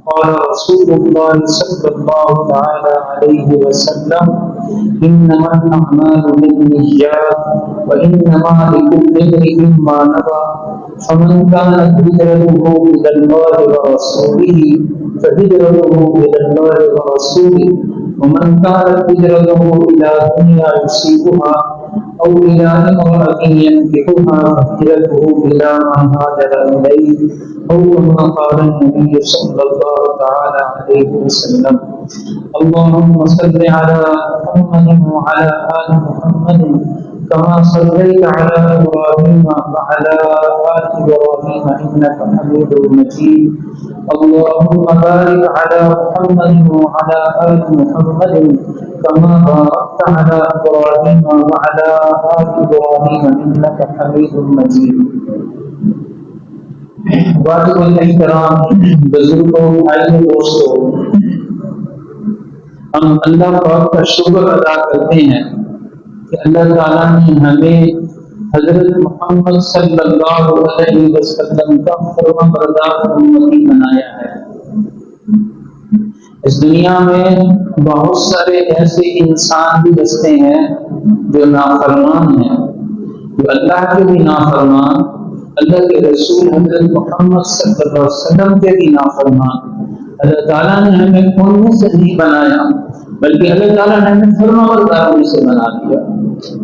قال رسول الله صلى الله تعالى عليه وسلم إنما الأعمال بالنيات وإنما لكل امرئ ما نوى فمن كانت هجرته إلى الله ورسوله فهجرته إلى الله ورسوله ومن كانت هجرته إلى دنيا يصيبها أو إلى امرأة ينكحها فهجرته إلى ما هاجر إليه أو كما قال النبي صلى الله تعالى عليه وسلم. اللهم صل على محمد وعلى آل محمد كما صليت على إبراهيم وعلى آل إبراهيم إنك حميد مجيد. اللهم بارك على محمد وعلى آل محمد كما باركت على إبراهيم وعلى آل إبراهيم إنك حميد مجيد. واجب الاحترام بزرگوں، بھائیوں، دوستوں، ہم اللہ پاک کا شکر ادا کرتے ہیں کہ اللہ تعالیٰ نے ہمیں حضرت محمد صلی اللہ علیہ وسلم کا فرما بردار امتی بنایا ہے۔ اس دنیا میں بہت سارے ایسے انسان بھی بستے ہیں جو نافرمان ہیں، جو اللہ کے بھی نافرمان، اللہ کے رسول حضرت محمد صلی اللہ علیہ وسلم کے بھی نافرمان۔ اللہ تعالیٰ نے ہمیں ان میں سے نہیں بنایا، بلکہ اللہ تعالیٰ نے ہمیں فرما بردار میں سے بنا دیا۔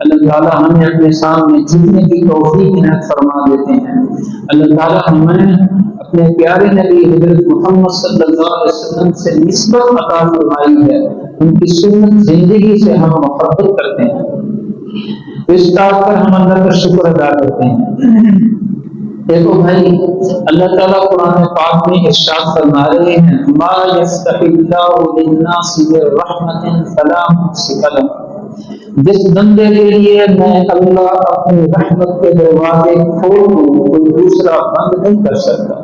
اللہ تعالیٰ ہمیں اپنے سامنے جتنے کی توفیق عنایت فرما دیتے ہیں۔ اللہ تعالیٰ ہمیں اپنے پیارے نبی حضرت محمد صلی اللہ علیہ وسلم سے نسبت عطا فرمائی ہے، ان کی سنت زندگی سے ہم محبت کرتے ہیں، اس بات پر ہم اللہ کا شکر ادا کرتے ہیں۔ دیکھو بھائی، اللہ تعالیٰ قرآن پاک میں ارشاد فرما رہے ہیں ما یفتح اللہ للناس برحمۃ فلا ممسک لها، جس بندے کے لیے میں اللہ اپنی رحمت کے دروازے کھول دوں کوئی دوسرا بند نہیں کر سکتا۔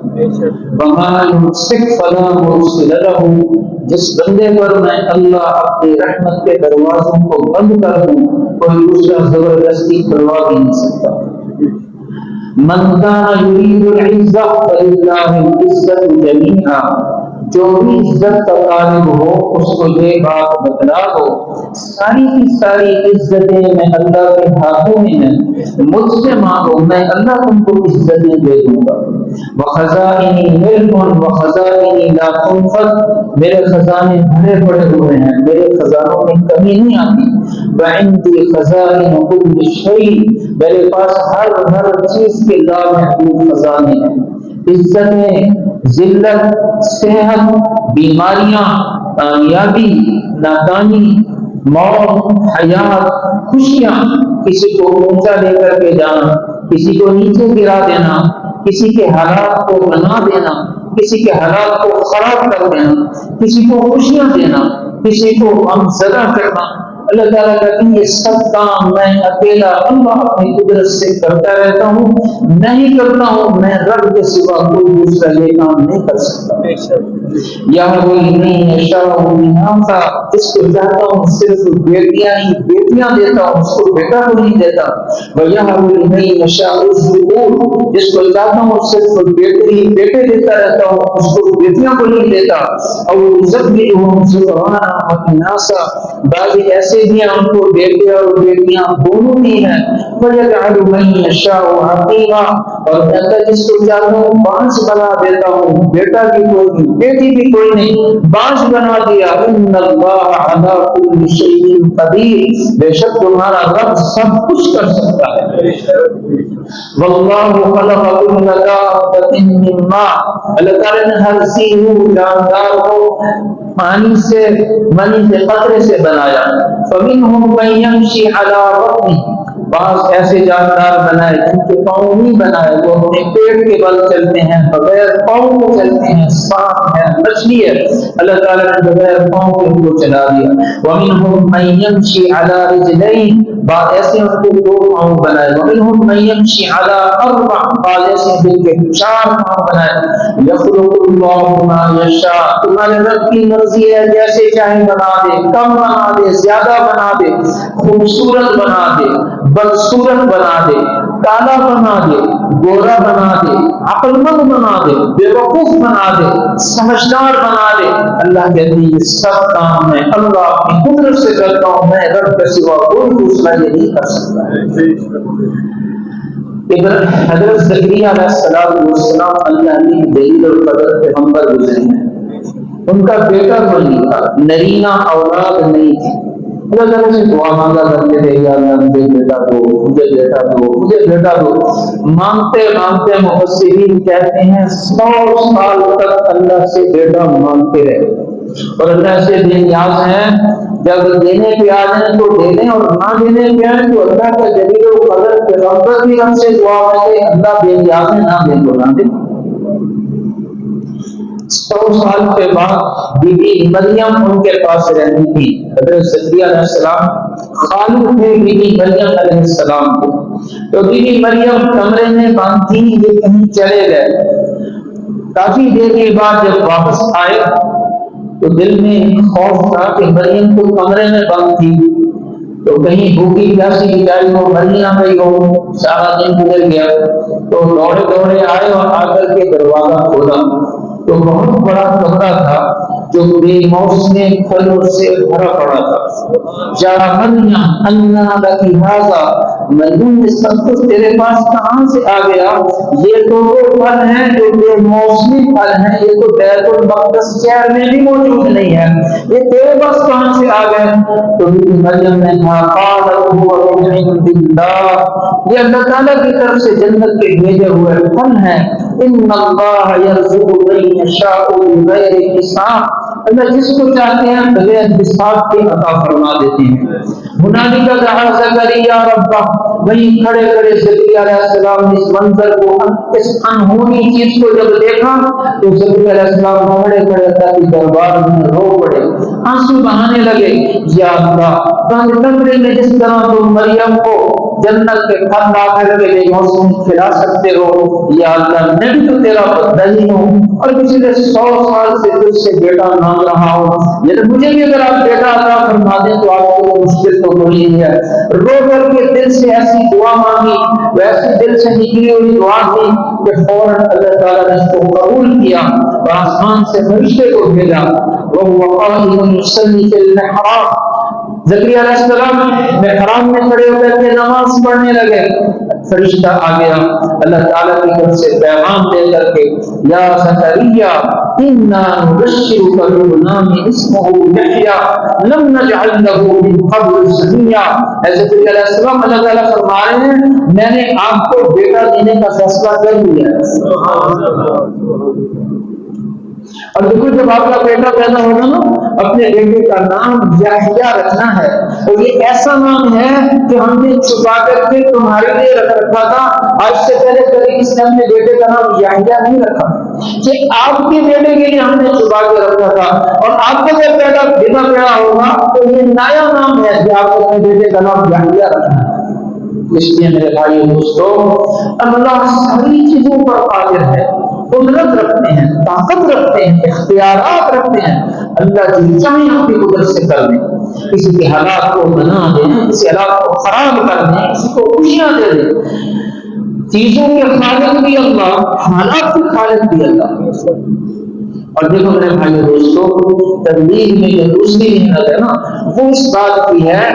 وما یمسک فلا مرسل له، جس بندے پر میں اللہ اپنی رحمت کے دروازوں کو بند کر دوں کوئی دوسرا زبردستی کروا بھی نہیں سکتا۔ من کان یرید العزہ فللہ العزۃ جمیعا، جو بھی عزت کا طالب ہو اس کو یہ بات بتلا دو ساری کی ساری عزتیں میں اللہ کے ہاتھوں میں ہیں، مجھ سے مانگو میں اللہ تم کو عزتیں دے دوں گا۔ وخزائنی ملک وخزائنی لا تنفد، میرے خزانے بھرے پڑے ہوئے ہیں، میرے خزانوں میں کمی نہیں آتی۔ وعندی خزائن کل شیء، میرے پاس ہر چیز کے لامحدود خزانے ہیں۔ عزتیں، ذلت، صحت، بیماریاں، کامیابی، ناکامی، موت، حیات، خوشیاں، کسی کو اونچا لے کر کے جانا، کسی کو نیچے گرا دینا، کسی کے حالات کو بنا دینا، کسی کے حالات کو خراب کر دینا، کسی کو خوشیاں دینا، کسی کو غمزدہ کرنا، اللہ تعالیٰ کہتے ہیں یہ سب کام میں اکیلا اللہ اپنی قدرت سے کرتا رہتا ہوں، نہیں کرتا ہوں میں رب کے سوا کوئی دوسرا یہ کام نہیں کر سکتا۔ یا وہی نہیں اناثا، جس کو چاہتا ہوں صرف بیٹیاں ہی بیٹیاں دیتا ہوں، اس کو بیٹا کو نہیں دیتا۔ ویا وہی نہیں الذکور، جس کو چاہتا ہوں صرف بیٹے ہی بیٹے دیتا رہتا ہوں، اس کو بیٹیاں کو نہیں دیتا۔ اور یذبحهم ذکرانا واناثا، بعض ایسے بھی ہم کو بیٹے اور بیٹیاں دونوں ہی ہیں۔ وَيَجْعَلُ مَن يَشَاءُ عَقِيمًا، اور میں جس کو چاہتا ہوں بانج بنا دیتا ہوں، بیٹا بھی کوئی نہیں بیٹی بھی کوئی نہیں، بانج بنا دیا۔ إِنَّ اللَّهَ عَلَى كُلِّ شَيْءٍ قَدِيرٌ، بے شک تمہارا رب سب کچھ کر سکتا ہے۔ وَاللَّهُ خَلَقَ كُلَّ دَابَّةٍ مِّن مَّاءٍ، اللہ تعالیٰ نے ہر سی جاندار کو پانی سے منی کے قطرے سے بنایا۔ فَمِنْهُمْ مَن يَمْشِي عَلَى بَطْنِهِ، بعض ایسے جاندار بنائے جن کے پاؤں نہیں بنائے، وہ اپنے پیٹ کے بل چلتے ہیں، بغیر پاؤں کو چلتے ہیں، سانپ ہے، مچھلی ہے، اللہ تعالیٰ نے بغیر پاؤں کے ان کو چلا دیا۔ وَمِنْهُمْ مَن يَمْشِي عَلَى رِجْلَيْنِ، بعض ایسے ان کو دو پاؤں بنائے۔ وَمِنْهُمْ مَن يَمْشِي عَلَى أَرْبَعٍ، بعض ایسے جن کے چار پاؤں بنائے۔ يَخْلُقُ اللَّهُ مَا يَشَاءُ، تمہارے رب کی مرضی ہے جیسے چاہے بنا دے، کم بنا دے، زیادہ بنا دے، خوبصورت بنا دے، بدصورت بنا دے، کالا بنا دے، گورا بنا دے، عقل مند بنا دے، بیوقوف بنا دے، سمجھدار بنا دے، اللہ کہتے ہیں یہ سب کام میں اللہ اپنی قدرت سے کرتا ہوں، میں رب کے سوا کوئی دوسرا یہ نہیں کر سکتا ہے۔ ادھر حضرت زکریا علیہ السلام اللہ کی دلیل اور قدر پیغمبر گزرے ہیں، ان کا بیٹا کوئی تھا، نرینہ اولاد نہیں تھی، اللہ تعالیٰ سے دعا مانگا کرتے تھے، یا اللہ مجھے بیٹا دو، مجھے بیٹا دو، مجھے بیٹا دو۔ مانگتے مانگتے مفسرین کہتے ہیں 100 سال تک اللہ سے بیٹا مانگتے رہے، اور اللہ سے بے نیاز ہیں، جب دینے پہ آ جائیں تو دے دیں، اور نہ دینے پہ آئیں تو اللہ کا جلیل و قدر پیغمبر بھی ہم سے دعا مانگے، اللہ بے نیاز ہے، نہ دیں تو نہ دیں۔ 100 سال کے بعد بی بی مریم ان کے پاس رہتی تھی، حضرت زکریا علیہ السلام خالد تھے بی بی مریم علیہ السلام کے، تو بی بی مریم کمرے میں بند تھی، یہ کہیں چلے گئے، کافی دیر کے بعد جب واپس آئے تو دل میں خوف تھا کہ مریم تو کمرے میں بند تھی، تو کہیں بھوکی پیاسی بیچاری کو مر نہ گئی ہو، سارا دن گزر گیا، تو دوڑے دوڑے آئے اور آ کر کے دروازہ کھولا تو بہت بڑا کمرہ تھا جو بے موسم پھلوں سے بھرا پڑا تھا۔ جا مریم انا لکی ھذا، مریم یہ سب کچھ تیرے پاس کہاں سے آ گیا؟ یہ تو وہ پھل ہیں جو بے موسمی پھل ہیں، یہ تو بیت المقدس شہر میں بھی موجود نہیں ہے، یہ تیرے پاس کہاں سے آ گئے؟ تو مریم نے کہا قالت هو من عند اللہ، یہ اللہ تعالیٰ کی طرف سے جنت کے بھیجے ہوئے پھل ہیں، ان اللہ یرزق من یشاء بغیر حساب، اللہ جس کو چاہتے ہیں بغیر حساب کے عطا فرما دیتے ہیں۔ ہنالک دعا زکریا ربہ، وہیں کھڑے کھڑے زکریا علیہ السلام نے اس منظر کو، اس انہونی چیز کو جب دیکھا تو زکریا علیہ السلام کھڑے کھڑے اللہ کے دربار میں رو پڑے، آنسو بہانے لگے، یا اللہ بند کمرے میں جس طرح تم مریم کو جنت کے پھل لا کر کے موسم کھلا سکتے ہو، یا اللہ میں بھی تو تیرا بندہ ہی ہوں، اور پچھلے 100 سال سے تجھ سے بیٹا مانگ رہا ہوں، یہ مجھے بھی اگر آپ بیٹا عطا فرما دیں تو آپ کو مشکل تو کوئی نہیں ہے۔ رو کر کے دل سے ایسی دعا مانگی، ویسے دل سے نکلی ہوئی دعا تھی کہ فوراً اللہ تعالیٰ نے اس کو قبول کیا اور آسمان سے فرشتے کو بھیجا، وَهُوَ قَائِمٌ يُصَلِّي فِي الْمِحْرَابِ، زکریا علیہ السلام محراب میں کھڑے ہو کر کے نماز پڑھنے لگے، فرشتہ آ گیا اللہ تعالیٰ کی طرف سے پیغام دے کر کے، یا زکریا انا نبشرک بغلام اسمہ یحییٰ لم نجعل لہ من قبل سمیہ۔ اے زکریا علیہ السلام اللہ تعالیٰ فرما رہے ہیں میں نے آپ کو بیٹا دینے کا فیصلہ کر لیا ہے، اور دیکھو جب آپ کا بیٹا پیدا ہوگا نا اپنے بیٹے کا نام یحییٰ رکھنا ہے، اور یہ ایسا نام ہے کہ ہم نے چھپا کر کے تمہارے لیے رکھ رکھا تھا، آج سے پہلے کبھی کسی نے اپنے بیٹے کا نام یحییٰ نہیں رکھا، کہ آپ کے بیٹے کے لیے ہم نے چھپا کے رکھا تھا، اور آپ کا جب بیٹا پیدا ہوگا تو یہ نیا نام ہے کہ آپ اپنے بیٹے کا نام یحییٰ رکھنا ہے۔ اس لیے میرے بھائی دوستو، اللہ ساری چیزوں پر قادر ہے، قدرت رکھتے ہیں، طاقت رکھتے ہیں، اختیارات رکھتے ہیں، اللہ جو چاہیں اپنی قدرت سے کر دیں، کسی کے حالات کو بنا دیں، کسی حالات کو خراب کر دیں، کسی کو خوشیاں دے دیں، چیزوں کے خالق بھی اللہ، حالات کے خالق بھی اللہ۔ اور دیکھو میرے بھائی دوستو، تبلیغ میں جو دوسری محنت ہے نا وہ اس بات کی ہے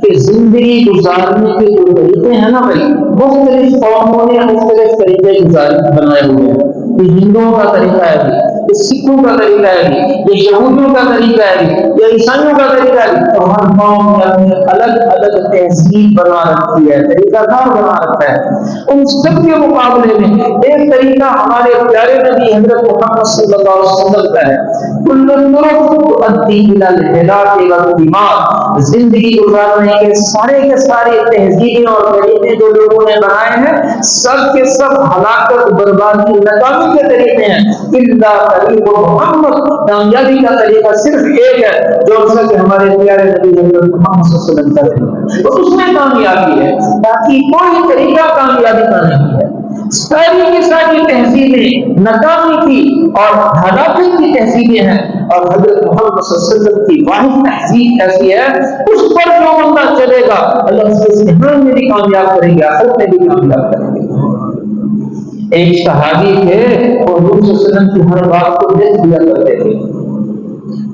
کہ زندگی گزارنے کے جو طریقے ہیں نا بھائی، مختلف قوموں نے مختلف طریقے بنائے ہوئے ہیں، یہ ہندوؤں کا طریقہ ہے، یہ سکھوں کا طریقہ ہے، یہ یہودیوں کا طریقہ ہے، یہ عیسائیوں کا طریقہ ہے، تو ہر قوم نے اپنی الگ الگ تہذیب بنا رکھی ہے، طریقہ کار بنا رکھا ہے۔ ان سب کے مقابلے میں ایک طریقہ ہمارے پیارے نبی حضرت محمد صلی اللہ علیہ وسلم کا ہے، کل الطرق تؤدی الی الہلاک والدمار، زندگی گزارنے کے سارے تہذیبیں اور طریقے جو لوگوں نے بنائے ہیں سب کے سب ہلاکت، بربادی، ناکامی کے طریقے ہیں، الا طریق محمد، کامیابی کا طریقہ صرف ایک ہے جو کہ ہمارے پیارے نبی حضرت محمد صلی اللہ علیہ وسلم کا ہے، تو اس میں کامیابی ہے، باقی کوئی طریقہ کامیابی کا نہیں ہے۔ ساری کی ساری تہذیبیں ناکامی کی اور ہلاکت کی تہذیبیں ہیں، اور حضرت محمد صلی اللہ علیہ وسلم کی واحد تہذیب ایسی ہے اس پر جو بندہ چلے گا اللہ اس کے امتحان میں بھی کامیاب کریں گے، آخرت میں بھی کامیاب کریں گے۔ ایک صحابی تھے اور حضور صلی اللہ علیہ وسلم کی ہر بات کو دیکھ لیا کرتے تھے،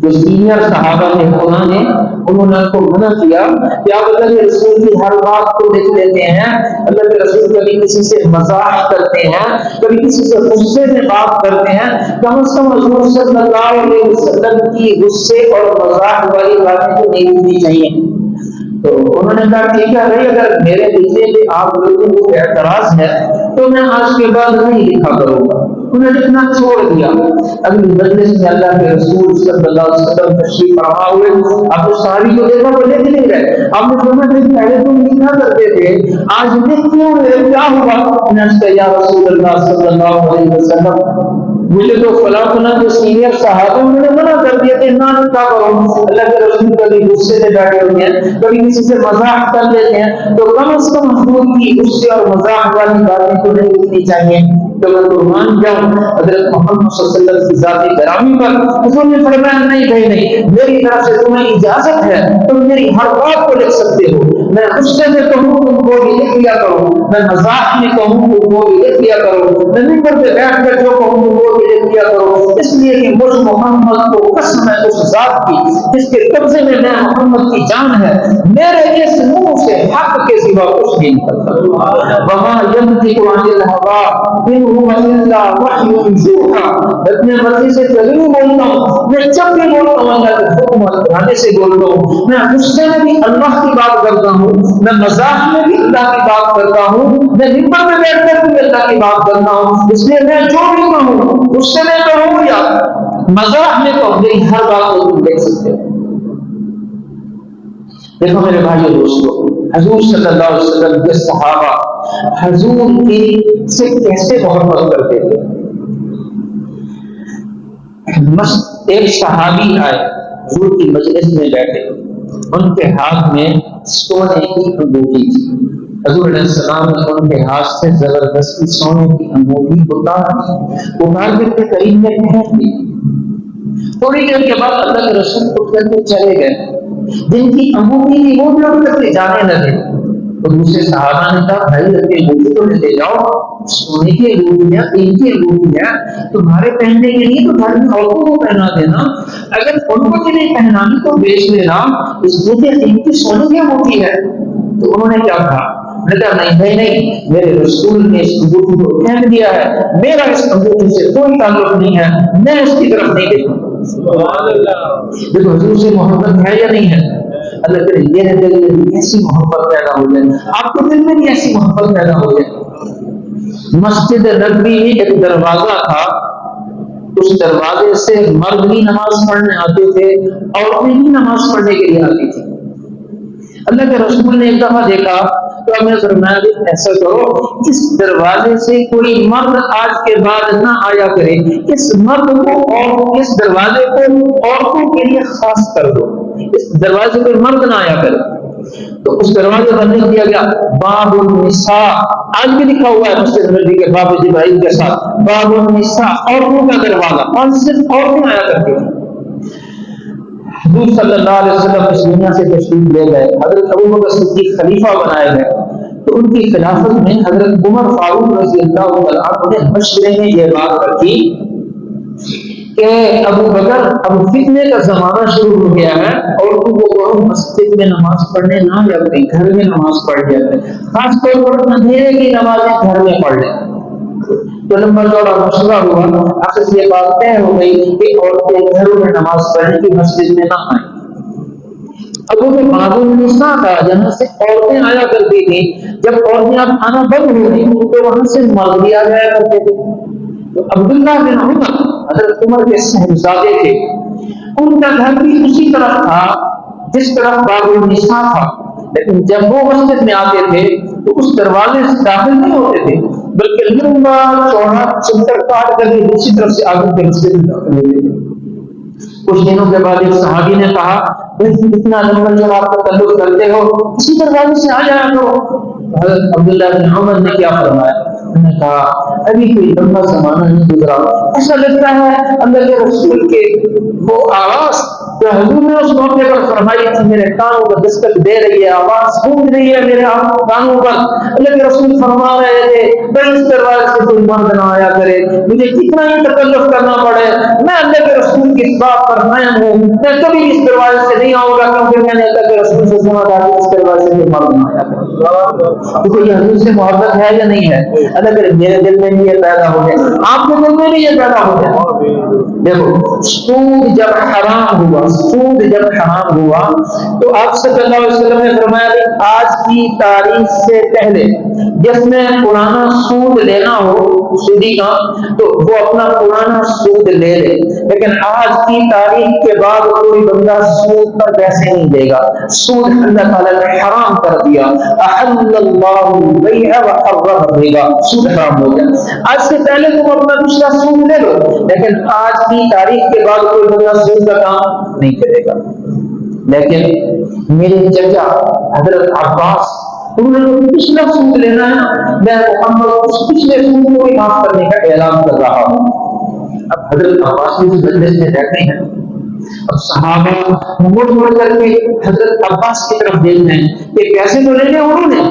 جو سینئر صحابہ تھے انہوں نے ان کو منع کیا کہ آپ اللہ کے رسول کی ہر بات کو دیکھ لیتے ہیں، اللہ کے رسول کبھی کسی سے مزاح کرتے ہیں، کبھی کسی سے غصے میں بات کرتے ہیں، کم از کم حضور صلی اللہ علیہ وسلم کی غصے اور مزاح والی باتیں تو نہیں ہونی چاہیے۔ تو انہوں نے کہا ٹھیک ہے بھائی، اگر میرے لکھنے پہ آپ لوگوں کو اعتراض ہے تو میں آج کے بعد نہیں لکھا کروں گا۔ انہیں لکھنا چھوڑ دیا۔ اگلی مجلس میں اللہ کے رسول صلی اللہ علیہ وسلم تشریف فرما ہوئے، آپ نے صحابی کو دیکھا وہ لکھ نہیں رہے، آپ نے فرمایا کہ پہلے تم لکھا کرتے تھے، آج لکھ کیوں رہے، کیا ہوا؟ انہوں نے کہا یا رسول اللہ صلی اللہ علیہ وسلم مجھے تو فلاں فلاں جو سینئر صحابہ نے منع کر دیا کہ نہ لکھا کرو۔ اللہ کے رسول کبھی غصے سے بیٹھے ہوتے ہیں، کبھی کسی سے مزاح کر لیتے ہیں، تو کم از کم حضور کی غصے اور مزاح والی باتیں تو نہیں لکھنی چاہیے۔ تو میں قربان جاؤں حضرت محمد صلی اللہ علیہ وسلم کی ذات گرامی پر، حضور نے فرمایا نہیں بھائی نہیں، میری طرف سے تمہیں اجازت ہے، تم میری ہر بات کو لکھ سکتے ہو، میں غصے میں کہوں تم وہ بھی لکھ لیا کرو، میں مزاح میں کہوں تم وہ بھی لکھ لیا کرو، میں ممبر پہ بیٹھ کر جو کہوں تم وہ بھی لکھ لیا کرو، اس لیے کہ مجھ محمد کو قسم ہے اس ذات کی جس کے قبضے میں میں محمد کی جان ہے، میرے اس منہ سے حق کے سوا کچھ نہیں نکلتا۔ وما ينطق عن الهوى ان هو الا وحی یوحی، اپنے مرضی سے کبھی نہیں بولتا ہوں، میں جب بھی بولتا ہوں اللہ کے حکم اور ارادے سے بولتا ہوں، میں غصے میں بھی اللہ کی بات کرتا ہوں، میں مزاح میں بھی اللہ کی بات کرتا ہوں، میں ممبر میں بیٹھ کر بھی اللہ کی بات کرتا ہوں، اس لیے میں جو بھی کہوں غصے میں کہوں یا مزاح میں کہوں میری ہر بات کو تم دیکھ سکتے ہو۔ دیکھو میرے بھائیو دوستو، حضور صلی اللہ علیہ وسلم کے صحابہ حضور کی سے کیسے محبت کرتے تھے۔ ایک صحابی آئے حضور کی مجلس میں بیٹھے، ان کے ہاتھ میں سونے کی انگوٹھی تھی، حضور علیہ السلام نے ان کے ہاتھ سے زبردستی سونے کی انگوٹھی اتار کے قریب میں پھینک دی۔ تھوڑی دیر کے بعد اللہ کے رسول اٹھ کر کے چلے گئے، جن کی انگوٹھی تھی وہ بھی اٹھ کر کے جانے لگے۔ تو دوسرے صحابہ نے کہا بھائی اپنی انگوٹھی تو لے جاؤ، سونے کی انگوٹھیاں تین کی انگوٹھیاں تمہارے پہننے کے لیے تو گھر میں عورتوں کو پہنا دینا، اگر ان کو کے لیے پہنانی تو بیچ لینا، اس لیے قیمتی سونے کی انگوٹھی ہے۔ تو انہوں نے کیا کہا، نے کہا نہیں نہیں، میرے رسول نے اس انگوٹھی کو پھینک دیا ہے، میرا اس انگوٹھی سے کوئی تعلق نہیں ہے، میں اس کی طرف نہیں دیکھوں۔ سبحان اللہ۔ دیکھو حضور سے محبت ہے یا نہیں ہے؟ اللہ کرے میرے دل میں بھی ایسی محبت پیدا ہو جائے، آپ کے دل میں بھی ایسی محبت پیدا ہو جائے۔ مسجد نبوی میں ایک دروازہ تھا، اس دروازے سے مرد بھی نماز پڑھنے آتے تھے، عورتیں بھی نماز پڑھنے کے لیے آتی تھی۔ اللہ کے رسول نے ایک دفعہ دیکھا تو ہمیں فرمایا کہ ایسا کرو اس دروازے سے کوئی مرد آج کے بعد نہ آیا کرے، اس مرد کو اور اس دروازے کو عورتوں کے لیے خاص کر دو، اس دروازے پہ مرد نہ آیا کرے۔ تو اس دروازے پر لکھ دیا گیا باب النساء، آج بھی لکھا ہوا ہے مسجد نبوی کے باب جبرائیل کے ساتھ باب النساء، عورتوں کا دروازہ، اور صرف عورتیں آیا کرتی تھیں۔ حضور صلی اللہ علیہ وسلم اس دنیا سے تشریف لے گئے، حضرت ابوبکر صدیق خلیفہ بنائے گئے، تو ان کی خلافت میں حضرت عمر فاروق رضی اللہ عنہ نے مشورے میں یہ بات رکھی کہ ابو بکر اب فتنے کا زمانہ شروع ہو گیا ہے، اور وہ مسجد میں نماز پڑھنے نہ جاتے، گھر میں نماز پڑھ جاتے، خاص طور پر اندھیرے کی نمازیں گھر میں پڑھ لیں۔ تو لمبا چوڑا مشورہ ہوا، آخر یہ بات طے ہو گئی کہ عورتیں گھروں میں نماز پڑھنے کی مسجد میں نہ آئیں۔ اب وہ باب النساء تھا جہاں سے عورتیں آیا کرتی تھی، جب عورتیں اب آنا بند ہو گئی تو وہاں سے مرد بھی آ جایا کرتے تھے۔ تو عبداللہ بن عمر حضرت عمر کے صاحبزادے تھے، ان کا گھر بھی اسی طرح تھا جس طرح باب النساء تھا، لیکن جب وہ مسجد میں آتے تھے تو اس دروازے سے داخل نہیں ہوتے تھے، بلکہ لمبا چوڑا چکر کاٹ کر کے دوسری طرف سے آگے کے مسجد میں داخل ہوتے تھے۔ کچھ دنوں کے بعد ایک صحابی نے کہا اتنا لمبا چوڑا آپ کا تعلق کرتے ہو، اسی دروازے سے آ جایا کرو۔ حضرت عبداللہ بن عمر نے کیا فرمایا، میں نے کہا ابھی کوئی لمبا زمانہ نہیں گزرا، ایسا لگتا ہے اللہ کے رسول کے وہ آواز جو حضور نے اس موقع پر فرمائی تھی میرے کانوں پر دستک دے رہی ہے، آواز گونج رہی ہے میرے کانوں پر۔ اللہ کے رسول فرما رہے تھے بھائی اس دروازے سے کوئی مرد نہ آیا کرے، مجھے کتنا ہی تکلف کرنا پڑے، میں اللہ کے رسول کی بات پر قائم ہوں، میں کبھی اس دروازے سے نہیں آؤں گا، کیونکہ میں نے اللہ کے رسول سے سنا تھا کہ اس دروازے سے کوئی مرد نہ آیا کرے۔ کیونکہ یہ حضور سے محبت ہے یا نہیں ہے؟ اللہ کرے میرے دل میں بھی یہ پیدا ہو جائے، آپ کے دل میں بھی یہ پیدا ہو جائے۔ دیکھو سود جب حرام ہوا، سود جب حرام ہوا تو آپ صلی اللہ علیہ وسلم نے فرمایا کہ آج کی تاریخ سے پہلے جس میں پرانا سود لینا ہو سودی کا تو وہ اپنا پرانا سود لے لے، لیکن آج کی تاریخ کے بعد کوئی بندہ سود پر پیسے نہیں دے گا۔ سود اللہ تعالیٰ نے حرام کر دیا، احل اللہ البیع وحرم الربا، سود حرام ہو گیا۔ آج سے پہلے تم اپنا پچھلا سود لے لو، لیکن آج کی تاریخ کے بعد کوئی بندہ سود کا کام نہیں کرے گا۔ لیکن میرے چچا حضرت عباس انہوں نے پچھلا سود لینا ہے، میں محمد اس پچھلے سود کو بھی معاف کرنے کا اعلان کر رہا ہوں۔ اب حضرت عباس نے اس مجلس میں بیٹھے ہیں، اب صحابہ مڑ مڑ کر کے حضرت عباس کی طرف دیکھ رہے ہیں کہ پیسے تو لینے انہوں نے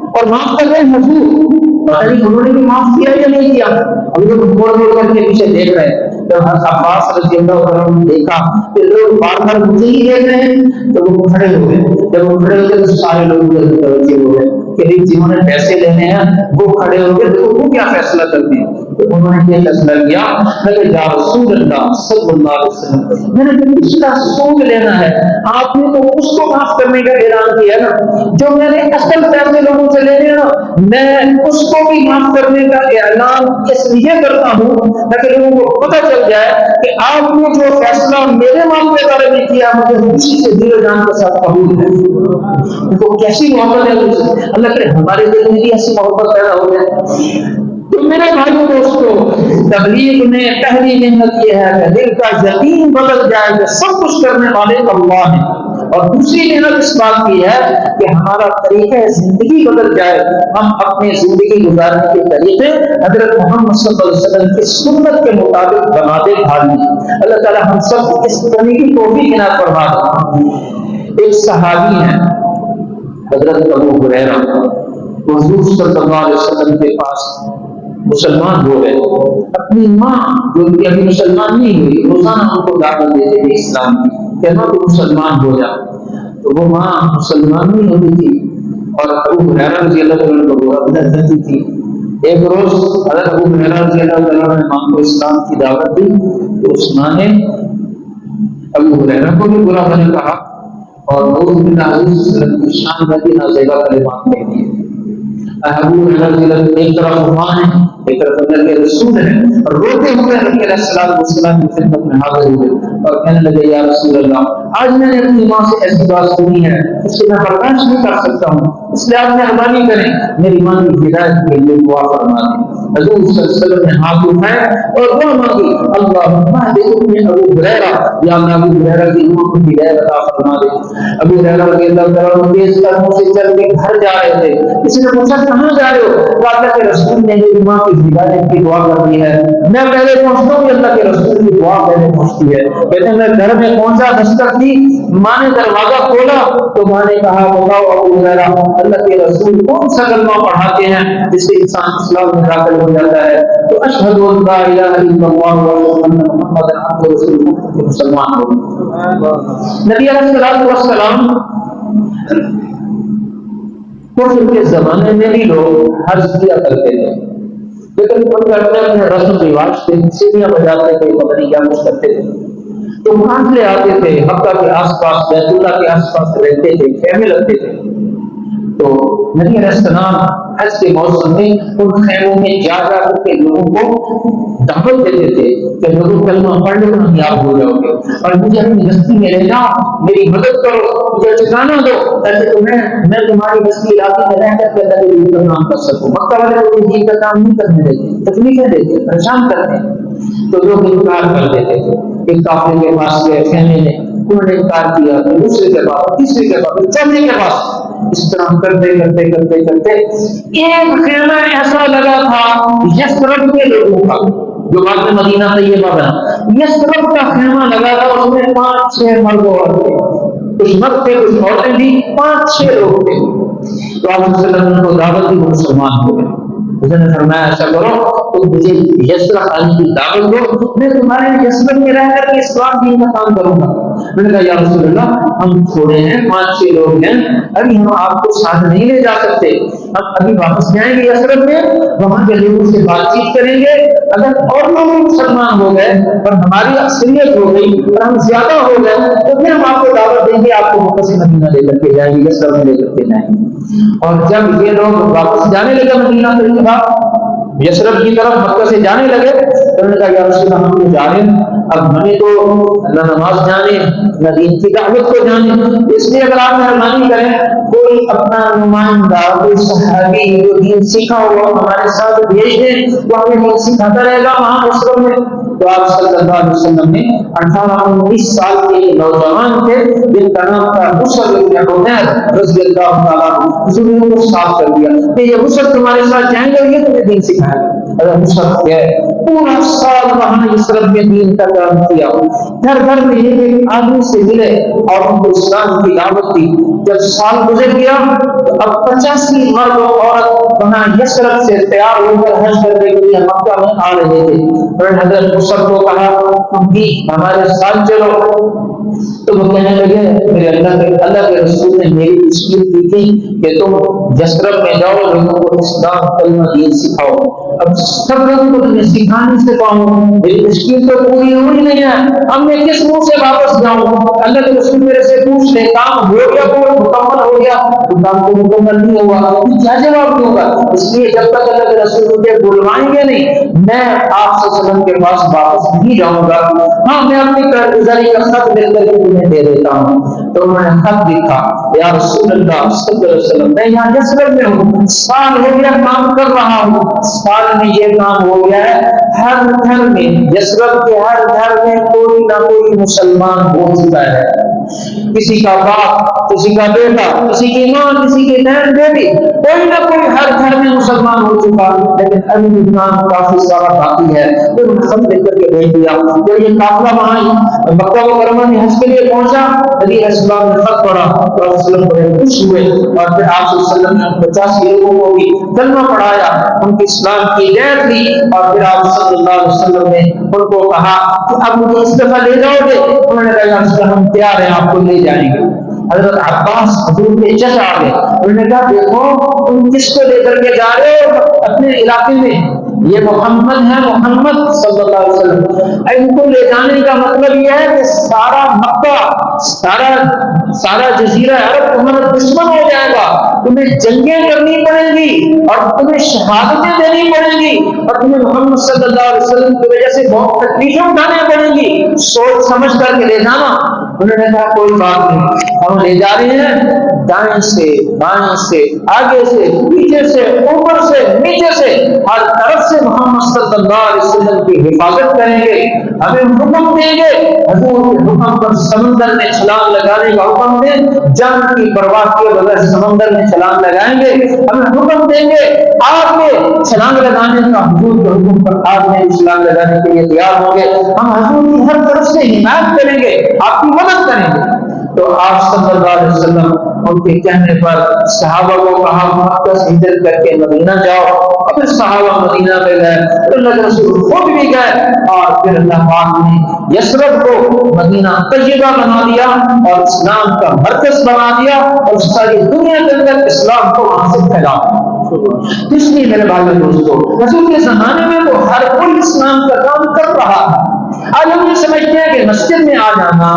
اور معاف کر رہے ہیں حضور، پتہ نہیں انہوں نے بھی معاف کیا یا نہیں کیا۔ اب لوگ مڑ مڑ کر کے پیچھے دیکھ رہے ہیں، جب حضرت عباس رضی اللہ عنہ نے دیکھا کہ لوگ بار بار مجھے ہی دیکھ رہے ہیں تو وہ کھڑے ہو گئے۔ جب وہ کھڑے ہو گئے تو سارے لوگ متوجہ ہو گئے کہ جنہوں نے پیسے لینے ہیں وہ کھڑے ہو گئے، تو وہ کیا فیصلہ کرتے ہیں؟ تو انہوں نے یہ فیصلہ کیا کہ یا رسول اللہ صلی اللہ علیہ وسلم، میں نے جو پچھلا سود لینا ہے آپ نے تو اس کو معاف کرنے کا اعلان کیا نا، جو میں نے اصل پیسے لوگوں سے لینے نا میں اس کو بھی معاف کرنے کا اعلان اس لیے کرتا ہوں تاکہ لوگوں کو پتہ چل جائے کہ آپ نے جو فیصلہ میرے معاملے کے بارے میں کیا مجھے خوشی سے دل و جان کے ساتھ قبول ہے۔ دیکھو کیسی محبت ہے، اللہ کرے ہمارے دل میں بھی ایسی محبت پیدا ہو جائے۔ تو میرے بھائیوں دوستو، تبلیغ نے پہلی نعمت یہ ہے کہ دل کا یقین بدل جائے کہ سب کچھ کرنے والے اللہ ہیں، اور دوسری نعمت اس بات کی ہے کہ ہمارا طریقہ زندگی بدل جائے، ہم اپنے زندگی گزارنے کے طریقے حضرت محمد صلی اللہ علیہ وسلم کی سنت کے مطابق بنا دے ڈھالیں۔ اللہ تعالیٰ ہم سب اس طریقے کو بھی عنایت فرما دے۔ ایک صحابی ہیں حضرت ابو ہریرہ، حضور صلی اللہ علیہ وسلم کے پاس مسلمان ہو گئے، اپنی ماں جو کہ ابھی مسلمان نہیں ہوئی روزانہ ان کو دعوت دیتے تھے اسلام کی کہ ماں تو مسلمان ہو جا، تو وہ ماں مسلمان نہیں ہوتی تھی اور ابو ہریرہ رضی اللہ عنہ کو بدل دیتی تھی۔ ایک روز حضرت ابو ہریرہ رضی اللہ عنہ نے ماں کو اسلام کی دعوت دی تو اس ماں نے ابو ہریرہ کو بھی برا بھلا کہا اور حضور صلی اللہ علیہ وسلم کی شان میں بھی نازیبہ کلمات کہہ دیے۔ ابو ہریرہ رضی اللہ عنہ ایک طرف ماں ہے ایک طرف اللہ کے رسول ہے، اور روتے ہوئے نبی علیہ السلام کی خدمت میں حاضر ہوئے اور کہنے لگے یا رسول اللہ آج میں نے اپنی ماں سے ایسی بات سنی ہے اس سے میں برداشت نہیں کر سکتا ہوں، اس لیے آپ مہربانی کریں میری ماں کی ہدایت کے لیے دعا فرما دیں۔ حضور صلی اللہ علیہ وسلم نے ہاتھ اٹھائے اور دعا مانگی اللہم اہد ابو ہریرہ، یا اللہ ابو ہریرہ کی ماں کو ہدایت عطا فرما دے۔ ابو ہریرہ رضی اللہ عنہ تیز قدموں سے چل کے گھر جا رہے تھے، کسی نے پوچھا کہاں جا رہے ہو؟ اللہ کے رسول نے میری ماں کی ہدایت کی دعا کرنی ہے، میں پہلے پہنچتا ہوں، اللہ کے رسول کی دعا پہلے پہنچتی ہے۔ کہتے ہیں میں گھر میں پہنچا، دستک دی، ماں نے دروازہ کھولا تو ماں نے کہا بتاؤ ابو ہریرہ اللہ کے رسول کون سا کلمہ پڑھاتے ہیں جس سے انسان اسلام میں داخل ہو جاتا ہے؟ تو اشہد ان لا الہ الا اللہ و ان محمد عبدہ ورسولہ، مسلمان ہو گئے۔ نبی علیہ السلام کفر کے زمانے میں بھی لوگ حج کیا کرتے تھے، لیکن ان کا اپنے رسم رواج تھے، سیڑھیاں بجاتے تھے، پتہ نہیں کیا کچھ کرتے تھے، تو وہاں سے آتے تھے مکہ کے آس پاس بیت اللہ کے آس پاس رہتے تھے، خیمے لگتے تھے۔ تو نبی علیہ السلام حج کے موسم میں ان خیموں میں جا جا کر کے لوگوں کو دعوت دیتے تھے کہ لوگوں کلمہ پڑھ لو کامیاب ہو جاؤ گے، اور مجھے اپنی بستی میں رہنا، میری مدد کرو، مجھے ٹھکانا دو تاکہ میں تمہاری بستی علاقے میں رہ کر کے اللہ کے دین کا کام کر سکوں۔ مکہ والے لوگ دین کا کام نہیں کرنے دیتے، تکلیفیں دیتے، پریشان کرتے ہیں، تو لوگ انکار کر دیتے تھے۔ ایک قافلے کے پاس گئے خیمے میں، انہوں نے انکار کیا، پھر دوسرے کے بعد، تیسرے کے بعد، چوتھے کے بعد، اس طرح کرتے کرتے کرتے کرتے ایک خیمہ ایسا لگا تھا یثرب کے لوگوں کا، جو بعد میں مدینہ طیبہ بنا، یثرب کا خیمہ لگا تھا، اس میں 5-6 مرد عورت تھے، کچھ مرد تھے کچھ عورتیں بھی، 5-6 لوگ تھے۔ تو آپ صلی اللہ علیہ وسلم کو دعوت دی، وہ مسلمان ہو گئے۔ حضرت نے فرمایا ایسا کرو تو مجھے یثرب آنے کی دعوت دو، میں تمہارے یثرب میں رہ کر کے اسلام دین کا کام کروں گا۔ میں نے کہا یا رسول اللہ ہم تھوڑے ہیں، 5-6 لوگ ہیں، ابھی ہم آپ کو ساتھ نہیں لے جا سکتے، ہم ابھی واپس جائیں گے یثرب میں، وہاں کے لوگوں سے بات چیت کریں گے، اگر اور لوگ مسلمان ہو گئے اور ہماری اکثریت ہو گئی اور ہم زیادہ ہو گئے تو پھر ہم آپ کو دعوت دیں گے، آپ کو مکہ سے مدینہ لے کر کے جائیں گے، یثرب میں لے کر کے جائیں گے۔ اور جب یہ لوگ واپس جانے لگے مدینہ طیبہ یثرب کی طرف، مکہ سے جانے لگے، تو انہوں نے کہا یا رسول اللہ ہم تو جا رہے ہیں، اب ہمیں تو نہ نماز جانے نہ دین کی دعوت کو جانے، اس لیے اگر آپ مہربانی کریں کوئی اپنا نمائندہ، کوئی صحابی جو دین سیکھا ہوا ہمارے ساتھ بھیج دیں، وہ ہمیں دین سکھاتا رہے گا وہاں یثرب میں۔ تو آپ صلی اللہ علیہ وسلم نے 18-19 سال کے نوجوان تھے جن کا نام تھا بشر بن عمیر رضی اللہ تعالیٰ عنہ، حضور نے ان کو صاف کر دیا کہ یہ بشر تمہارے ساتھ جائیں گے، یہ تمہیں دین سکھائیں گے۔ اگر بشر گئے پورا سال وہاں یثرب میں دین کا کام کیا، گھر گھر میں ایک آدمی سے ملے اور ان کو اسلام کی دعوت دی۔ جب سال گزر گیا تو اب 85 مرد و عورت وہاں یثرب سے تیار ہو کر حج کرنے کے لیے مکہ میں آ رہے تھے۔ اور حضرت بشر کو کہا تم بھی ہمارے ساتھ چلو، تو وہ کہنے لگے میرے اللہ کے رسول نے میری تشکیل کی تھی کہ تم یثرب میں جاؤ، لوگوں کو اسلام کلمہ دین سکھاؤ، اب سب لوگوں کو تمہیں سکھا نہیں سکا ہوں، میری تشکیل تو پوری ہوئی نہیں ہے، اب میں کس منہ سے واپس جاؤں؟ اللہ کے رسول میرے سے پوچھ لے کام ہو گیا تو مکمل ہو گیا، تو کام کو مکمل نہیں ہوا تو کیا جواب دوں گا؟ اس لیے جب تک اللہ کے رسول مجھے بلوائیں گے نہیں میں آپ صلی اللہ علیہ وسلم کے پاس واپس نہیں جاؤں گا۔ ہاں میں اپنی کارگزاری کا خط لکھ کر کے تمہیں دے دیتا ہوں۔ تو انہوں نے خط لکھا یا رسول اللہ صلی اللہ علیہ وسلم میں یہاں یثرب میں ہوں، سال ہو گیا کام کر رہا ہوں، سال میں یہ کام ہو گیا ہے ہر گھر میں، یثرب کے ہر گھر میں کوئی نہ کوئی مسلمان ہو چکا ہے، کسی کا باپ، کسی کا بیٹا، کسی کی ماں، کسی کی بہن بیٹی، کوئی نہ کوئی ہر گھر میں مسلمان ہو چکا، لیکن ابھی اسلام کافی سارا باقی ہے۔ پھر خط لکھ کر کے بھیج دیا۔ تو یہ قافلہ وہاں مکہ مکرمہ میں حج کے لیے پہنچا، نبی علیہ السلام نے خط پڑھا تو آپ صلی اللہ علیہ وسلم بڑے خوش ہوئے، اور پھر آپ صلی اللہ علیہ وسلم نے 85 لوگوں کو بھی کلمہ پڑھایا، ان کی اسلام کی بیعت لی، اور پھر آپ صلی اللہ علیہ وسلم نے ان کو کہا کہ اب مجھے اس دفعہ لے جاؤ گے؟ انہوں نے کہا یا رسول اللہ ہم تیار ہیں آپ کو لے جائیں گے۔ حضرت عباس حضور کے چچا آ گئے، انہوں نے کہا دیکھو تم کس کو لے کر کے جا رہے ہو اپنے علاقے میں؟ یہ محمد ہے، محمد صلی اللہ علیہ وسلم۔ ان کو لے جانے کا مطلب یہ ہے کہ سارا مکہ، سارا جزیرہ عرب تمہارا دشمن ہو جائے گا، تمہیں جنگیں کرنی پڑیں گی اور تمہیں شہادتیں دینی پڑیں گی، اور تمہیں محمد صلی اللہ علیہ وسلم کی وجہ سے بہت تکلیفیں اٹھانے پڑیں گی، سوچ سمجھ کر کے لے جانا۔ انہوں نے کہا کوئی بات نہیں، ہم لے جا رہے ہیں، دائیں سے بائیں سے آگے سے پیچھے سے اوپر سے نیچے سے ہر طرف سے محمد صلی اللہ علیہ وسلم کی حفاظت کریں گے، ہمیں حکم دیں گے، حضور کے حکم پر سمندر میں چھلانگ لگانے کا حکم دیں، جان کی پرواہ کیے بغیر سمندر میں چھلانگ لگائیں گے، ہمیں حکم دیں گے آگ میں چھلانگ لگانے کا، حضور کے حکم پر آگ میں چھلانگ لگانے کے لیے تیار ہوں گے، ہم حضور کی ہر طرف سے حمایت کریں گے، آپ کی مدد کریں گے۔ تو آپ صلی اللہ علیہ وسلم ان کے کہنے پر صحابہ کو کہا مکہ سے ہجرت کر کے مدینہ جاؤ، اور پھر صحابہ مدینہ میں گئے، اللہ کے رسول خود بھی گئے، اور پھر اللہ پاک نے یثرب کو مدینہ طیبہ بنا دیا اور اسلام کا مرکز بنا دیا، اور ساری دنیا کے اندر اسلام کو وہاں سے پھیلا دیا۔ اس لیے میرے بھائی دوستو رسول کے زمانے میں تو ہر کوئی اسلام کا کام کر رہا تھا۔ آج ہم یہ سمجھتے ہیں کہ مسجد میں آ جانا،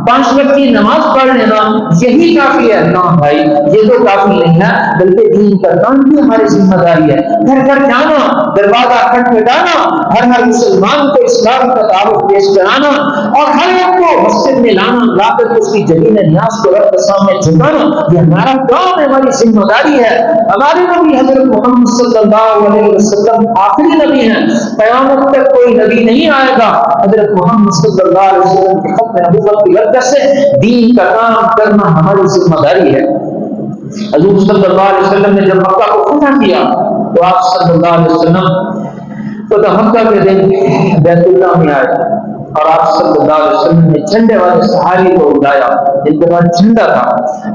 5 وقت کی نماز پڑھ لینا یہی کافی ہے، نہ بھائی یہ تو کافی نہیں ہے، بلکہ دین کا کام بھی ہماری ذمہ داری ہے۔ گھر گھر جانا، دروازہ کھٹکھٹانا، ہر مسلمان کو اسلام کا تعارف پیش کرانا، اور ہر ایک کو مسجد میں لانا، لا کر اس کی جلیل نیاز کو رب کے سامنے جھکانا، یہ ہمارا کام ہے، ہماری ذمہ داری ہے۔ ہمارے نبی حضرت محمد صلی اللہ علیہ وسلم آخری نبی ہیں، قیامت تک کوئی نبی نہیں آئے گا حضرت محمد صلی اللہ علیہ وسلم کے ختم نبوت کی وجہ سے دین کا کام کرنا ہماری ذمہ داری ہے۔ حضور صلی اللہ علیہ وسلم نے جب مکہ کو فتح کیا تو آپ صلی اللہ علیہ وسلم فتح مکہ کے دن بیت اللہ میں آئے اور آپ صلی اللہ علیہ وسلم نے جھنڈے والے صحابی کو اٹھایا، جن کے پاس جھنڈا تھا،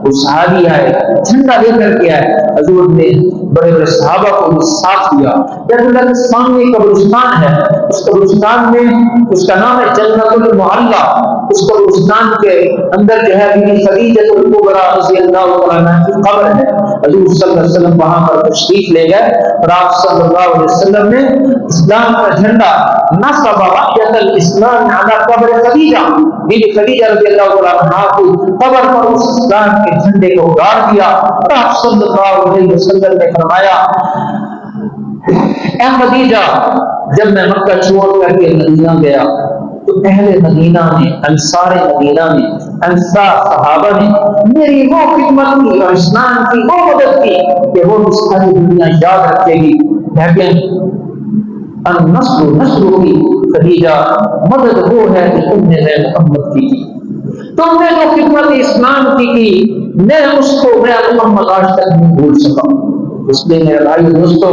وہ صحابی آئے جھنڈا لے کر کے آئے، حضور نے بڑے بڑے صحابہ کو بھی ساتھ دیا۔ بیت اللہ کے سامنے قبرستان ہے، اس قبرستان میں اس کا نام ہے جنت المعلی، اس قبرستان کے اندر جو ہے بی بی خدیجہ الکبریٰ رضی اللہ تعالیٰ عنہا کی قبر ہے۔ حضور صلی اللہ علیہ وسلم وہاں پر تشریف لے گئے اور آپ صلی اللہ علیہ وسلم نے اسلام کا جھنڈا نصب رایۃ الاسلام علی قبر خدیجہ، بی بی خدیجہ رضی اللہ تعالیٰ عنہا کی قبر پر اس اسلام کے جھنڈے کو گاڑ دیا اور آپ صلی اللہ علیہ وسلم نے فرمایا، اے خدیجہ، جب میں مکہ چھوڑ کر کے مدینہ گیا تو اہل مدینہ نے، انصار مدینہ نے، انصار صحابہ نے میری وہ خدمت کی اور اسلام کی وہ مدد کی کہ وہ ساری دنیا یاد رکھے گی۔ لیکن النصر نصر کی خدیجہ، مدد وہ ہے کہ تم نے محمد کی تھی، تم نے جو خدمت اسلام کی میں اس کو میں محمد آج تک نہیں بھول سکا۔ اس لیے میرے بھائی دوستو،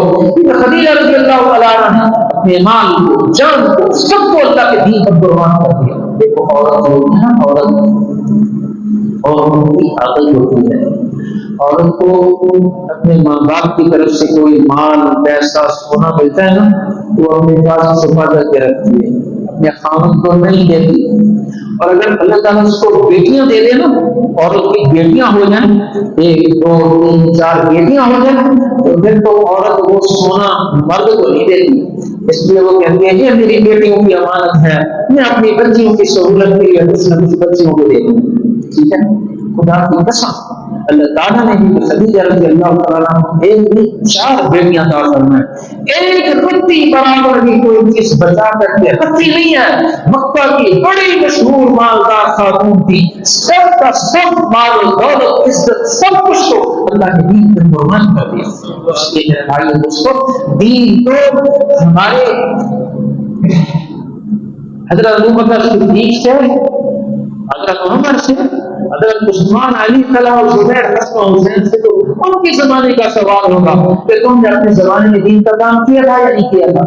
خدیجہ رضی اللہ تعالیٰ عنہ اپنے مال کو، جان کو، سب کو اللہ کے دین پر قربان کر دیا۔ دیکھو عورت ہوتی ہے نا، عورت کی عادت ہوتی ہے، عورت کو اپنے ماں باپ کی طرف سے کوئی مال، پیسہ، سونا ملتا ہے نا تو وہ اپنے پاس چھپا کر کے رکھتی ہے، اپنے خاوند کو نہیں دیتی۔ اور اگر اللہ تعالیٰ اس کو بیٹیاں دے دے نا، عورت کی بیٹیاں ہو جائیں، 1 2 3 4 بیٹیاں ہو جائیں، تو پھر تو عورت وہ سونا مرد کو نہیں دیتی۔ اس لیے وہ کہتی ہے یہ میری بیٹیوں کی امانت ہے، میں اپنی بچیوں کی سہولت کے لیے کچھ نہ کچھ بچیوں کو دے دوں۔ ٹھیک ہے، خدا کی قسم اللہ تعالیٰ نے بھی خدیجہ رضی اللہ تعالیٰ عنہ ایک نہیں 4 بیٹیاں عطا فرمائیں۔ ایک رتی برابر بھی کوئی چیز بچا کر کے رکھی نہیں ہے۔ مکہ کی بڑی مشہور مالدار خاتون تھی، سب کا سب مال و دولت، عزت، سب کچھ کو اللہ کے دین پر قربان کر دیا۔ اس لیے میرے بھائی دوستو، دین تو ہمارے حضرت ابوبکر صدیق سے، حضرت عمر سے، حضرت عثمان، علی، طلحہ اور زبیر، حسن حسین سے تو ان کے زمانے کا سوال ہوگا کہ تم نے اپنے زمانے میں دین کا کام کیا تھا یا نہیں کیا تھا۔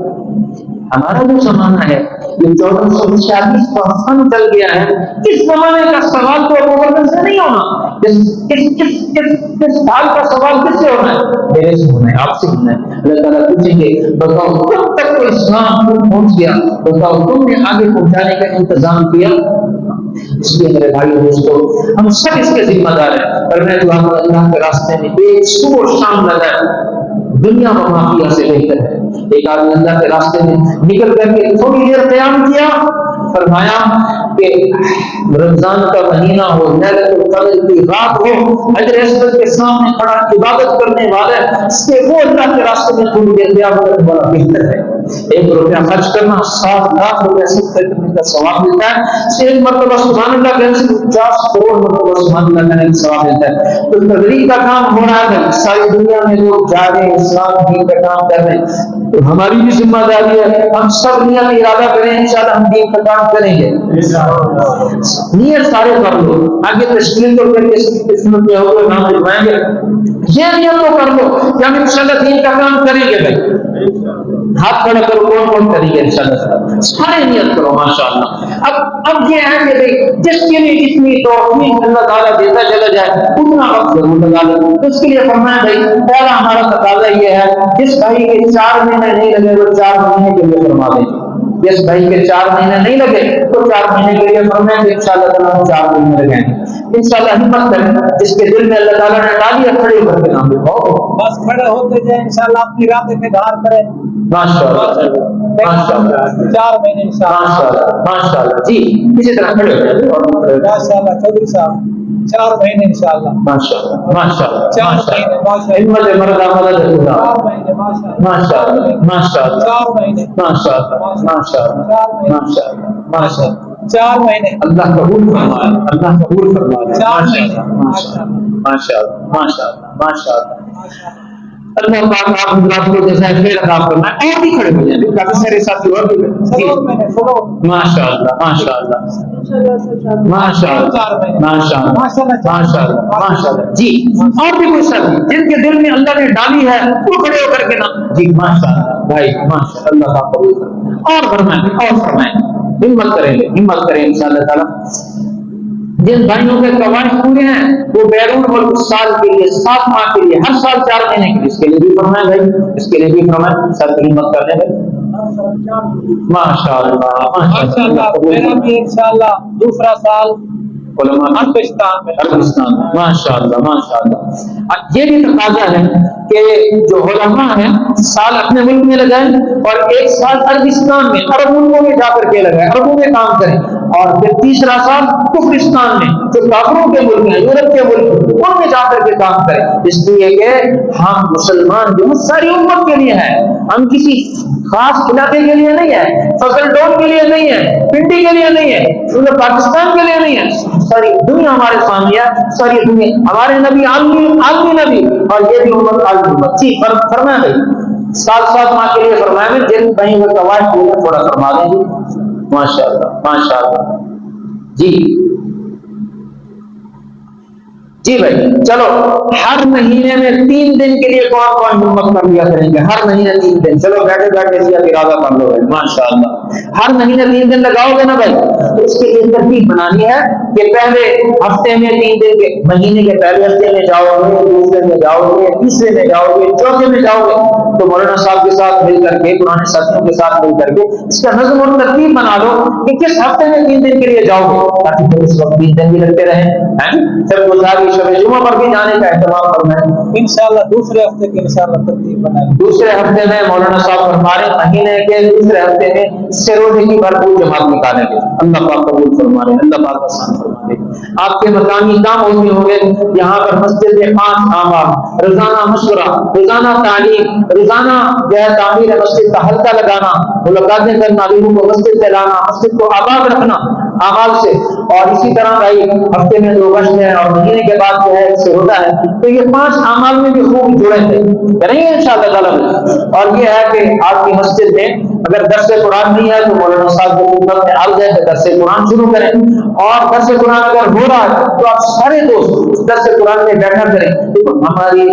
ہمارا جو زمانہ ہے یہ 1446 کا سن چل گیا ہے، اس زمانے کا سوال تو ابوبکر سے نہیں ہونا، کس سال کا سوال کس سے ہونا ہے؟ میرے سے ہونا ہے، آپ سے ہونا ہے۔ اللہ تعالیٰ پوچھیں گے بتاؤ کب تک تو اسلام پہنچ گیا، بتاؤ تم نے آگے پہنچانے کا انتظام کیا؟ اس لیے میرے بھائی دوستو، ہم سب اس کے ذمہ دار ہیں۔ اور میں جو اللہ کے راستے میں ایک صبح شام لگا دنیا و مافیا سے بہتر ہے۔ ایک آدمی اللہ کے راستے میں نکل کر کے تھوڑی دیر قیام کیا، فرمایا کہ رمضان کا مہینہ ہو، لیلۃ القدر کی رات ہو، حجر اسود کے سامنے کھڑا عبادت کرنے والا سے وہ اللہ کے راستے میں تھوڑی دیر قیام کرنے والا بہتر ہے۔ 1 روپیہ خرچ کرنا 7 لاکھ روپیہ صدقہ کرنے کا ثواب ملتا ہے، 1 مرتبہ سبحان اللہ کہنے سے 50 کروڑ مرتبہ سبحان اللہ کہنے کا ثواب ملتا ہے۔ تو تبلیغ کا کام ہو رہا ہے، ساری دنیا میں لوگ جا رہے ہیں، اسلام دین کا کام کر رہے ہیں، تو ہماری بھی ذمہ داری ہے ہم سب نیت ارادہ کریں انشاءاللہ ہم دین کا کام کریں گے۔ نیت سارے کر لو، آگے تشکیل تو پھر اس قسمت میں ہوگا نام لکھوائیں گے، یہ نیت تو کر لو کہ ہم انشاءاللہ دین کا کام کریں گے۔ بھائی ہاتھ کھڑا کرو، کون کون کریں گے انشاءاللہ، سارے نیت کرو ماشاءاللہ۔ اب یہ ہے کہ بھائی جس کے لیے جتنی توفیق اللہ تعالیٰ دیتا چلا جائے اتنا وقت ضرور لگا لو۔ تو اس کے لیے فرمایا بھائی پہلا ہمارا تقاضا یہ ہے جس بھائی کے 4 مہینے نہیں لگے وہ 4 مہینے کے لیے فرما دیں، جس بھائی کے 4 مہینے نہیں لگے تو 4 مہینے کے لیے فرمائیں کہ انشاءاللہ تعالیٰ ہم 4 مہینے لگائیں گے۔ انشاءاللہ ہمت کریں، جس کے دل میں اللہ تعالیٰ نے ڈالی ہے کھڑے ہو کر کے نام لکھاؤ، بس کھڑے ہوتے جائیں انشاءاللہ اپنی رات میں دھار کریں ماشاءاللہ ماشاءاللہ 4 مہینے انشاءاللہ ماشاءاللہ جی اسی طرح کھڑے ہو جائیں ماشاءاللہ چودھری صاحب 4 مہینے انشاءاللہ ماشاءاللہ ماشاءاللہ 4 مہینے ماشاءاللہ ہمت مرد مدد خدا 4 مہینے ماشاءاللہ ماشاءاللہ 4 مہینے ماشاءاللہ ماشاءاللہ ماشاءاللہ ماشاءاللہ 4 مہینے اللہ قبول فرمائے، اللہ قبول فرمائے۔ 4 مہینے ماشاء اللہ ماشاء اللہ ماشاء اللہ ماشاء اللہ۔ اللہ پاک آپ حضرات کو جیسا خیر عطا فرمائے۔ اور بھی کھڑے ہو جائیں، کافی سارے ساتھی اور بھی فلور میں ہے، فلور ماشاء اللہ ماشاء اللہ ماشاء اللہ ماشاء اللہ ماشاء اللہ ماشاء اللہ۔ جی اور بھی کوئی ساتھی جن کے دل میں اللہ نے ڈالی ہے وہ کھڑے ہو کر کے نا، جی ماشاء اللہ بھائی ماشاء اللہ کا قبول فرمائے، اور فرمائیں اور فرمائیں، ہمت کریں گے، ہمت کریں انشاءاللہ تعالی۔ جن بھائیوں کے قواعد پورے ہیں وہ بیرون ملک سال کے لیے 7 ماہ کے لیے ہر سال 4 مہینے کے لیے، اس کے لیے بھی فرمائیں بھائی، اس کے لیے بھی فرمائیں، سب کی ہمت کر لیں بھائی۔ ماشاء اللہ ماشاء اللہ۔ میرا بھی انشاءاللہ دوسرا سال علماء عربستان میں، عربستان میں، ماشاء اللہ ماشاء اللہ۔ یہ بھی تقاضا ہے کہ جو علماء ہیں سال اپنے ملک میں لگائیں اور 1 سال عربستان میں، عرب ملکوں میں جا کر کے لگائیں، عربوں میں کام کریں، اور پھر تیسرا سال کفرستان میں جو کافروں کے ملک ہیں، یورپ کے ملک، ان میں جا کر کے کام کریں، اس لیے کہ ہم مسلمان جو ساری امت کے لیے ہیں، ہم کسی خاص علاقے کے لیے نہیں ہے، فصل ڈول کے لیے نہیں ہے، پنڈی کے لیے نہیں ہے، پورے پاکستان کے لیے نہیں ہے، ساری دنیا ہمارے سامنے ہے، ساری دنیا ہمارے نبی عالمی نبی، اور یہ بھی امت عالمی امت۔ جی فرمائیں بھائی، سال 7 ماہ کے لیے فرمائیں، جن کہیں وہ قواعد پورے تھوڑا فرما دیں جی۔ ماشاء اللہ ماشاء اللہ۔ جی جی بھائی چلو، ہر مہینے میں 3 دن کے لیے کون کون ہمت کر لیا کریں گے؟ ہر مہینے 3 دن، چلو بیٹھے بیٹھے اس کا ارادہ کر لو بھائی، ماشاء اللہ۔ ہر مہینے 3 دن لگاؤ گے نا بھائی، تو اس کے لیے ترتیب بنانی ہے کہ پہلے ہفتے میں 3 دن کے، مہینے کے پہلے ہفتے میں جاؤ گے، دوسرے میں جاؤ گے، تیسرے میں جاؤ گے، چوتھے میں جاؤ گے، تو مولانا صاحب کے ساتھ مل کر کے، پرانے ساتھیوں کے ساتھ مل کر کے اس کا نظم اور ترتیب بنا لو کہ کس ہفتے میں 3 دن کے لیے جاؤ گے، تاکہ پھر اس وقت 3 دن بھی لگتے رہیں۔ پھر گزاری شب جمعہ پر بھی جانے کا اہتمام فرمائیں، انشاءاللہ دوسرے ہفتے کی انشاءاللہ ترتیب بنائیں۔ دوسرے ہفتے میں مولانا صاحب ہمارے مہینے کے دوسرے ہفتے میں سروزے کی بھرپور جماعت نکالیں گے، اللہ پاک قبول فرمائے، اللہ پاک آسان فرمائے۔ آپ کے مقامی کام ہوتے ہوں گے، یہاں پر مسجد میں 5 اعمال، روزانہ مشورہ، روزانہ تعلیم، روزانہ جو ہے تعمیر مسجد کا حلقہ لگانا، ملاقاتیں کرنا، لوگوں کو مسجد سے لانا، مسجد کو آباد رکھنا اعمال سے، اور اسی طرح بھائی ہفتے میں 2 گشت ہیں اور مہینے کے بعد جو ہے سے ہوتا ہے، تو یہ 5 اعمال میں بھی خوب جڑے تھے، کریں گے انشاءاللہ تعالی۔ اور یہ ہے کہ آپ کی مسجد میں اگر درس قرآن نہیں ہے تو مولانا صاحب کی خدمت میں عرض ہے کہ درس قرآن شروع کریں، اور درس قرآن اگر ہو رہا ہے تو آپ سارے دوست درس قرآن میں بیٹھا کریں۔ دیکھو ہماری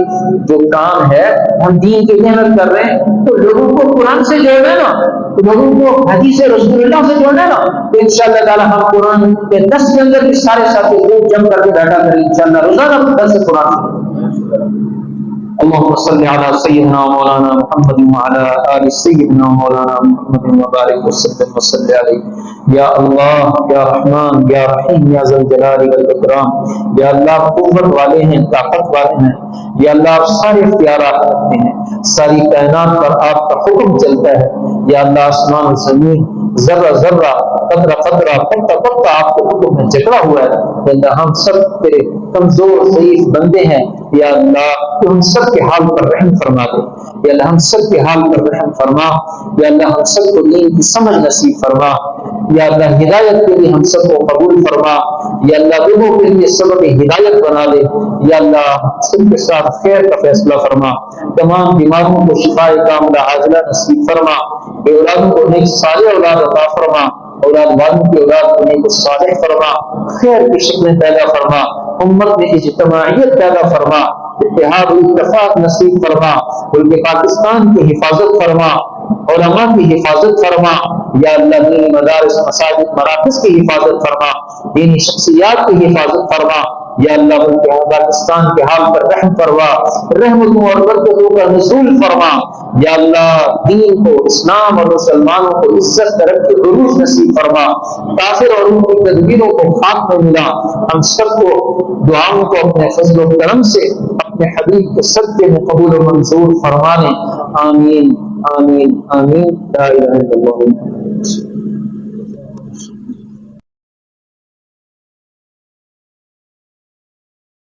جو کام ہے، ہم دین کی محنت کر رہے ہیں، تو لوگوں کو قرآن سے جوڑنا ہے نا، تو لوگوں کو حدیث رسول اللہ سے جوڑنا ہے نا، تو انشاءاللہ تعالی ہم قرآن کے درس کے اندر بھی سارے ساتھی خوب جم کر کے بیٹھا کریں انشاءاللہ، روزانہ درس قرآن۔ اللهم صل على سيدنا مولانا محمد وعلى آل سيدنا مولانا محمد وبارك وسلم وصل عليه یا اللہ یا رحمان یا رحیم یا ذو الجلال والاکرام۔ یا اللہ قوت والے ہیں، طاقت والے ہیں، یا اللہ آپ سارے اختیارات رکھتے ہیں، ساری کائنات پر آپ کا حکم چلتا ہے، یا اللہ آسمان و زمین، ذرہ ذرہ، قطرہ قطرہ، قطعہ قطعہ آپ کے حکم میں جکڑا ہوا ہے، یا اللہ ہم سب تیرے کمزور ضعیف بندے ہیں، یا اللہ تو ہم سب کے حال پر رحم فرما دے، یا اللہ ہم سب کے حال پر رحم فرما، یا اللہ ہم سب کو دین کی سمجھ نصیب فرما، یا اللہ ہدایت کے لیے ہم سب کو قبول فرما، یا اللہ لوگوں کے لیے سبب ہدایت بنا دے، یا اللہ سب کے ساتھ خیر کا فیصلہ فرما، تمام بیماروں کو شفاء کاملہ عاجلہ نصیب فرما، بے اولادوں کو نیک صالح اولاد عطا فرما، اولاد والوں کی اولاد کو نیک صالح فرما، خیر کی شکلیں پیدا فرما، امت میں اجتماعیت پیدا فرما، اتحاد و اتفاق نصیب فرما، ملک پاکستان کی حفاظت فرما، علماء کی حفاظت فرما، یا اللہ دینی مدارس مساجد مراکز کی حفاظت فرما، دینی شخصیات کی حفاظت فرما، یا اللہ ملک پاکستان کے حال پر رحم فرما، رحمتوں اور برکتوں کا نزول فرما، یا اللہ دین کو، اسلام اور مسلمانوں کو عزت ترقی عروج نصیب فرما، کافر اور ان کی تدبیروں کو خاتمہ ملا، ہم سب کو دعاؤں کو اپنے فضل و کرم سے اپنے حبیب کے صدقے میں قبول و منظور فرمانے، آمین آمین آمین، لا الہ الا اللہ۔